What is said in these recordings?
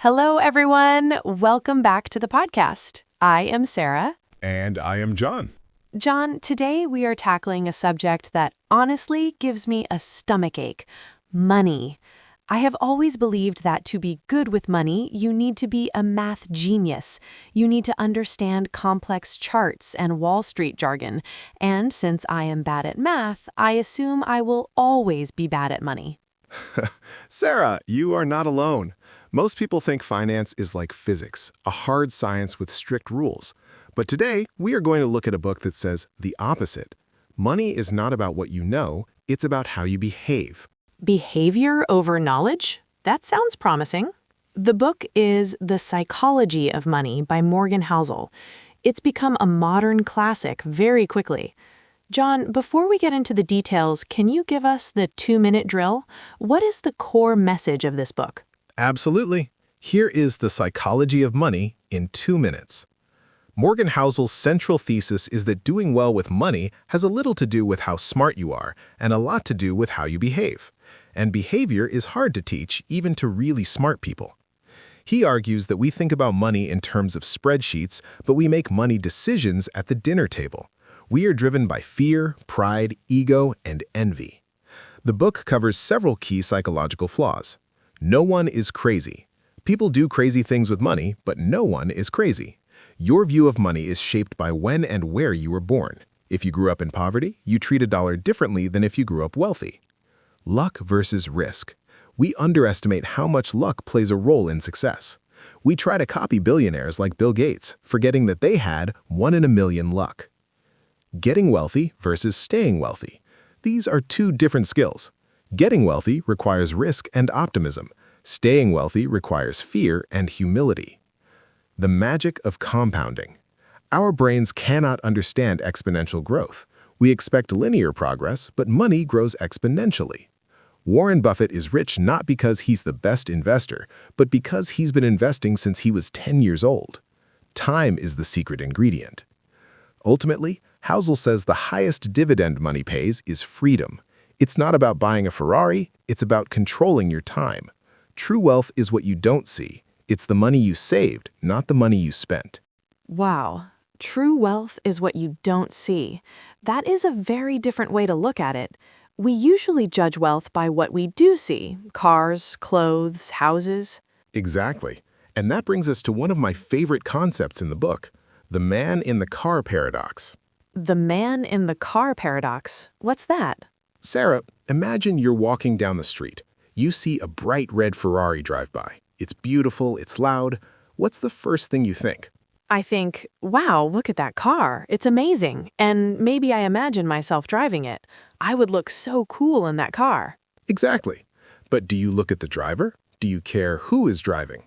Hello, everyone. Welcome back to the podcast. I am Sarah. And I am John. John, today we are tackling a subject that honestly gives me a stomachache: money. I have always believed that to be good with money, you need to be a math genius. You need to understand complex charts and Wall Street jargon. And since I am bad at math, I assume I will always be bad at money. Sarah, you are not alone. Most people think finance is like physics, a hard science with strict rules. But today, we are going to look at a book that says the opposite. Money is not about what you know, it's about how you behave. Behavior over knowledge? That sounds promising. The book is The Psychology of Money by Morgan Housel. It's become a modern classic very quickly. John, before we get into the details, can you give us the 2-minute drill? What is the core message of this book? Absolutely. Here is The Psychology of Money in 2 minutes. Morgan Housel's central thesis is that doing well with money has a little to do with how smart you are and a lot to do with how you behave. And behavior is hard to teach, even to really smart people. He argues that we think about money in terms of spreadsheets, but we make money decisions at the dinner table. We are driven by fear, pride, ego, and envy. The book covers several key psychological flaws. No one is crazy. People do crazy things with money, but no one is crazy. Your view of money is shaped by when and where you were born. If you grew up in poverty, you treat a dollar differently than if you grew up wealthy. Luck versus risk. We underestimate how much luck plays a role in success. We try to copy billionaires like Bill Gates, forgetting that they had 1 in a million luck. Getting wealthy versus staying wealthy. These are two different skills. Getting wealthy requires risk and optimism. Staying wealthy requires fear and humility. The magic of compounding. Our brains cannot understand exponential growth. We expect linear progress, but money grows exponentially. Warren Buffett is rich not because he's the best investor, but because he's been investing since he was 10 years old. Time is the secret ingredient. Ultimately, Housel says the highest dividend money pays is freedom. It's not about buying a Ferrari, it's about controlling your time. True wealth is what you don't see. It's the money you saved, not the money you spent. Wow. True wealth is what you don't see. That is a very different way to look at it. We usually judge wealth by what we do see: cars, clothes, houses. Exactly. And that brings us to one of my favorite concepts in the book, the man in the car paradox. The man in the car paradox. What's that? Sarah, imagine you're walking down the street. You see a bright red Ferrari drive by. It's beautiful, it's loud. What's the first thing you think? I think, wow, look at that car. It's amazing. And maybe I imagine myself driving it. I would look so cool in that car. Exactly. But do you look at the driver? Do you care who is driving?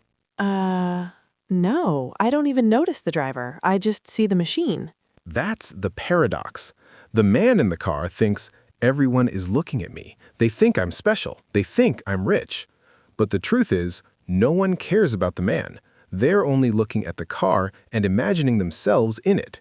No, I don't even notice the driver. I just see the machine. That's the paradox. The man in the car thinks, everyone is looking at me. They think I'm special. They think I'm rich. But the truth is, no one cares about the man. They're only looking at the car and imagining themselves in it.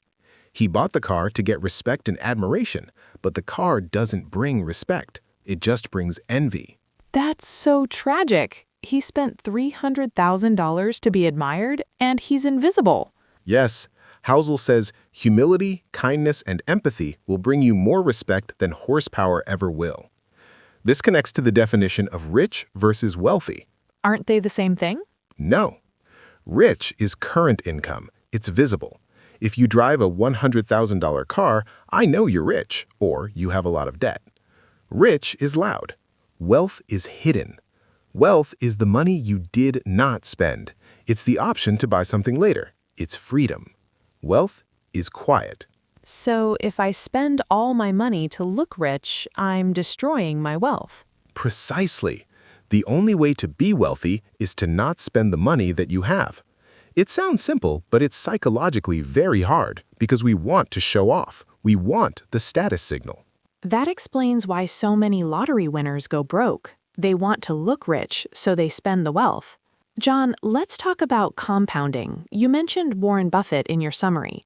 He bought the car to get respect and admiration, but the car doesn't bring respect. It just brings envy. That's so tragic. He spent $300,000 to be admired, and he's invisible. Yes, Housel says humility, kindness, and empathy will bring you more respect than horsepower ever will. This connects to the definition of rich versus wealthy. Aren't they the same thing? No. Rich is current income. It's visible. If you drive a $100,000 car, I know you're rich, or you have a lot of debt. Rich is loud. Wealth is hidden. Wealth is the money you did not spend. It's the option to buy something later. It's freedom. Wealth is quiet. So if I spend all my money to look rich, I'm destroying my wealth. Precisely. The only way to be wealthy is to not spend the money that you have. It sounds simple, but it's psychologically very hard because we want to show off. We want the status signal. That explains why so many lottery winners go broke. They want to look rich, so they spend the wealth. John, let's talk about compounding. You mentioned Warren Buffett in your summary.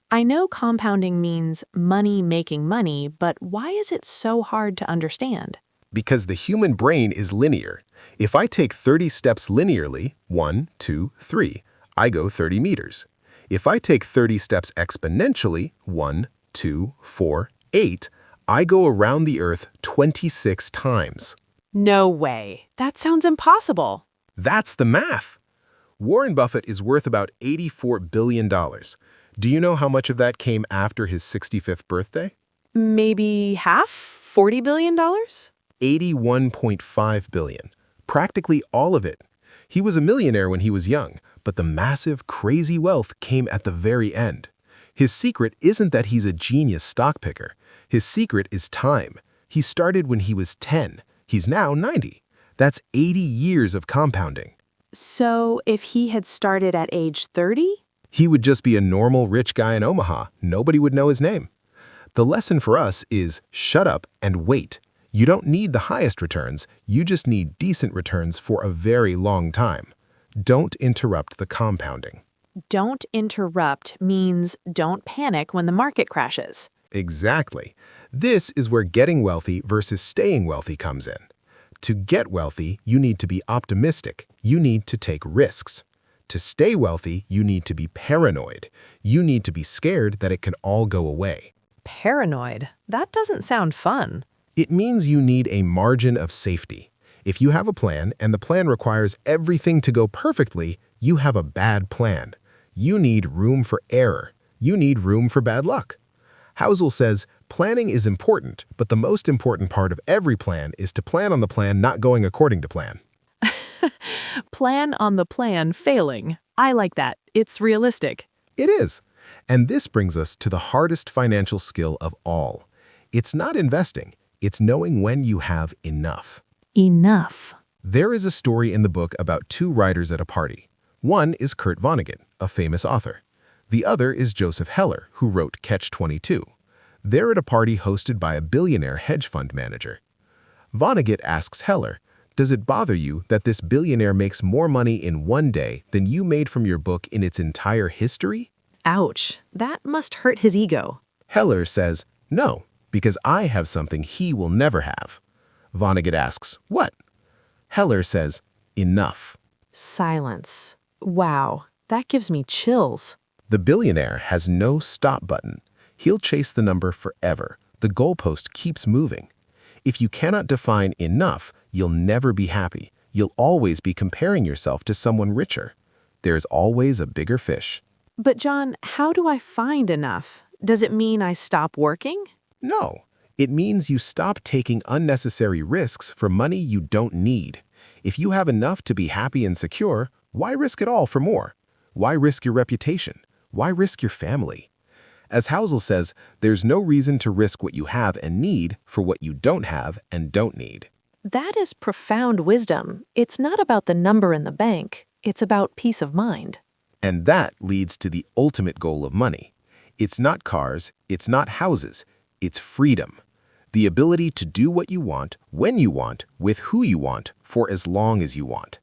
I know compounding means money making money, but why is it so hard to understand? Because the human brain is linear. If I take 30 steps linearly, 1, 2, 3, I go 30 meters. If I take 30 steps exponentially, 1, 2, 4, 8, I go around the Earth 26 times. No way. That sounds impossible. That's the math. Warren Buffett is worth about $84 billion. Do you know how much of that came after his 65th birthday? Maybe half? $40 billion? $81.5 billion. Practically all of it. He was a millionaire when he was young, but the massive, crazy wealth came at the very end. His secret isn't that he's a genius stock picker. His secret is time. He started when he was 10. He's now 90. That's 80 years of compounding. So if he had started at age 30? He would just be a normal rich guy in Omaha. Nobody would know his name. The lesson for us is shut up and wait. You don't need the highest returns. You just need decent returns for a very long time. Don't interrupt the compounding. Don't interrupt means don't panic when the market crashes. Exactly. This is where getting wealthy versus staying wealthy comes in. To get wealthy, you need to be optimistic. You need to take risks. To stay wealthy, you need to be paranoid. You need to be scared that it can all go away. Paranoid? That doesn't sound fun. It means you need a margin of safety. If you have a plan and the plan requires everything to go perfectly, you have a bad plan. You need room for error. You need room for bad luck. Housel says, planning is important, but the most important part of every plan is to plan on the plan not going according to plan. Plan on the plan failing. I like that. It's realistic. It is. And this brings us to the hardest financial skill of all. It's not investing. It's knowing when you have enough. Enough. There is a story in the book about two writers at a party. One is Kurt Vonnegut, a famous author. The other is Joseph Heller, who wrote Catch-22. They're at a party hosted by a billionaire hedge fund manager. Vonnegut asks Heller, "Does it bother you that this billionaire makes more money in one day than you made from your book in its entire history?" Ouch. That must hurt his ego. Heller says, "No, because I have something he will never have." Vonnegut asks, "What?" Heller says, "Enough." Silence. Wow. That gives me chills. The billionaire has no stop button. He'll chase the number forever. The goalpost keeps moving. If you cannot define enough, you'll never be happy. You'll always be comparing yourself to someone richer. There's always a bigger fish. But John, how do I find enough? Does it mean I stop working? No, it means you stop taking unnecessary risks for money you don't need. If you have enough to be happy and secure, why risk it all for more? Why risk your reputation? Why risk your family? As Housel says, there's no reason to risk what you have and need for what you don't have and don't need. That is profound wisdom. It's not about the number in the bank. It's about peace of mind. And that leads to the ultimate goal of money. It's not cars, it's not houses, it's freedom. The ability to do what you want, when you want, with who you want, for as long as you want.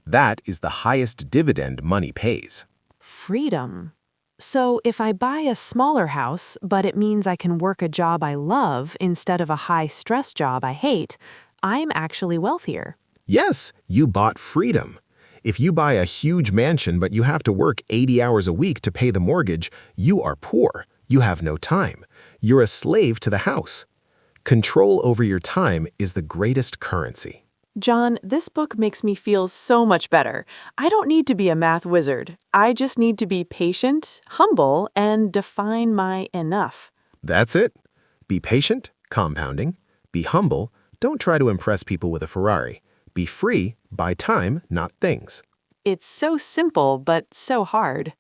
That is the highest dividend money pays. Freedom. So if I buy a smaller house, but it means I can work a job I love instead of a high-stress job I hate, I'm actually wealthier. Yes, you bought freedom. If you buy a huge mansion but you have to work 80 hours a week to pay the mortgage, you are poor. You have no time. You're a slave to the house. Control over your time is the greatest currency. John, this book makes me feel so much better. I don't need to be a math wizard. I just need to be patient, humble, and define my enough. That's it. Be patient, compounding. Be humble. Don't try to impress people with a Ferrari. Be free, buy time, not things. It's so simple, but so hard.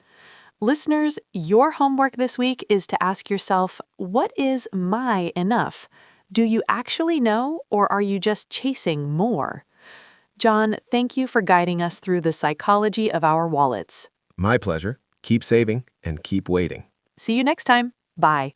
Listeners, your homework this week is to ask yourself, what is my enough? Do you actually know, or are you just chasing more? John, thank you for guiding us through the psychology of our wallets. My pleasure. Keep saving and keep waiting. See you next time. Bye.